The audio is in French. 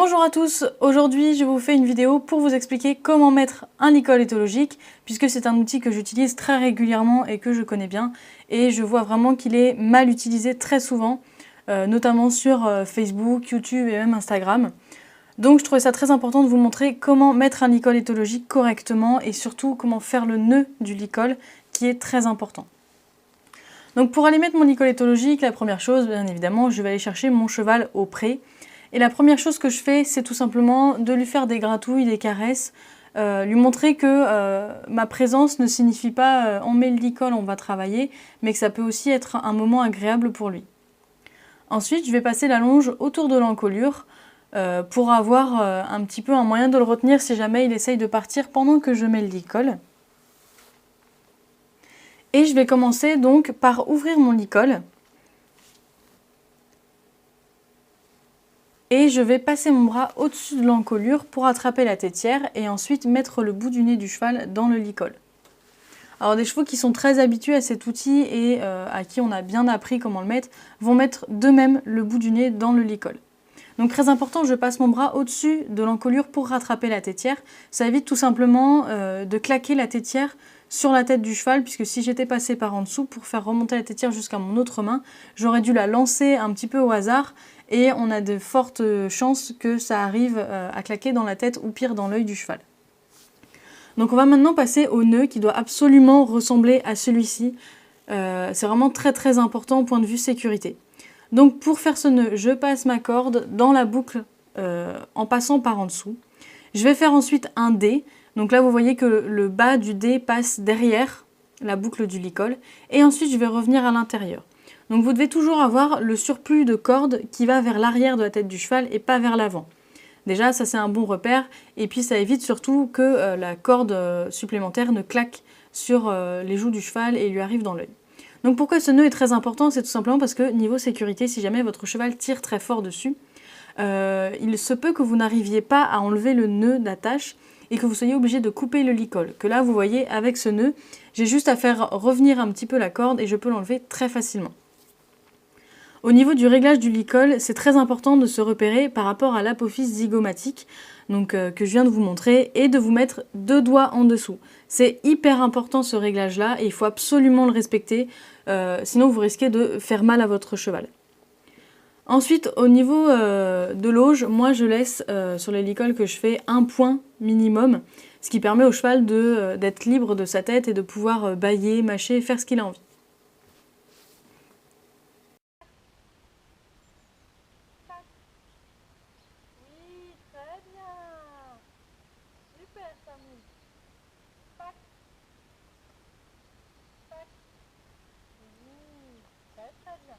Bonjour à tous, aujourd'hui je vous fais une vidéo pour vous expliquer comment mettre un licol éthologique puisque c'est un outil que j'utilise très régulièrement et que je connais bien et je vois vraiment qu'il est mal utilisé très souvent, notamment sur Facebook, YouTube et même Instagram. Donc je trouvais ça très important de vous montrer comment mettre un licol éthologique correctement et surtout comment faire le nœud du licol qui est très important. Donc pour aller mettre mon licol éthologique, la première chose, bien évidemment, je vais aller chercher mon cheval au pré. Et la première chose que je fais, c'est tout simplement de lui faire des gratouilles, des caresses, lui montrer que ma présence ne signifie pas on met le licol, on va travailler, mais que ça peut aussi être un moment agréable pour lui. Ensuite, je vais passer la longe autour de l'encolure pour avoir un petit peu un moyen de le retenir si jamais il essaye de partir pendant que je mets le licol. Et je vais commencer donc par ouvrir mon licol. Et je vais passer mon bras au-dessus de l'encolure pour attraper la tétière et ensuite mettre le bout du nez du cheval dans le licol. Alors des chevaux qui sont très habitués à cet outil et à qui on a bien appris comment le mettre, vont mettre d'eux-mêmes le bout du nez dans le licol. Donc très important, je passe mon bras au-dessus de l'encolure pour rattraper la tétière. Ça évite tout simplement de claquer la tétière sur la tête du cheval, puisque si j'étais passée par en dessous pour faire remonter la tétière jusqu'à mon autre main, j'aurais dû la lancer un petit peu au hasard et on a de fortes chances que ça arrive à claquer dans la tête ou pire dans l'œil du cheval. Donc on va maintenant passer au nœud qui doit absolument ressembler à celui-ci. C'est vraiment très important au point de vue sécurité. Donc pour faire ce nœud, je passe ma corde dans la boucle en passant par en dessous. Je vais faire ensuite un dé. Donc là vous voyez que le bas du dé passe derrière la boucle du licol. Et ensuite je vais revenir à l'intérieur. Donc vous devez toujours avoir le surplus de corde qui va vers l'arrière de la tête du cheval et pas vers l'avant. Déjà ça c'est un bon repère et puis ça évite surtout que la corde supplémentaire ne claque sur les joues du cheval et lui arrive dans l'œil. Donc pourquoi ce nœud est très important? C'est tout simplement parce que niveau sécurité, si jamais votre cheval tire très fort dessus, il se peut que vous n'arriviez pas à enlever le nœud d'attache et que vous soyez obligé de couper le licol. Que là, vous voyez, avec ce nœud, j'ai juste à faire revenir un petit peu la corde et je peux l'enlever très facilement. Au niveau du réglage du licol, c'est très important de se repérer par rapport à l'apophyse zygomatique donc, que je viens de vous montrer et de vous mettre 2 doigts en dessous. C'est hyper important ce réglage-là et il faut absolument le respecter, sinon vous risquez de faire mal à votre cheval. Ensuite, au niveau de l'auge, moi je laisse sur les licols que je fais un point minimum, ce qui permet au cheval d'être libre de sa tête et de pouvoir bâiller, mâcher, faire ce qu'il a envie. Oui, très bien. Super, Samy. Pac, pac. Oui, très bien.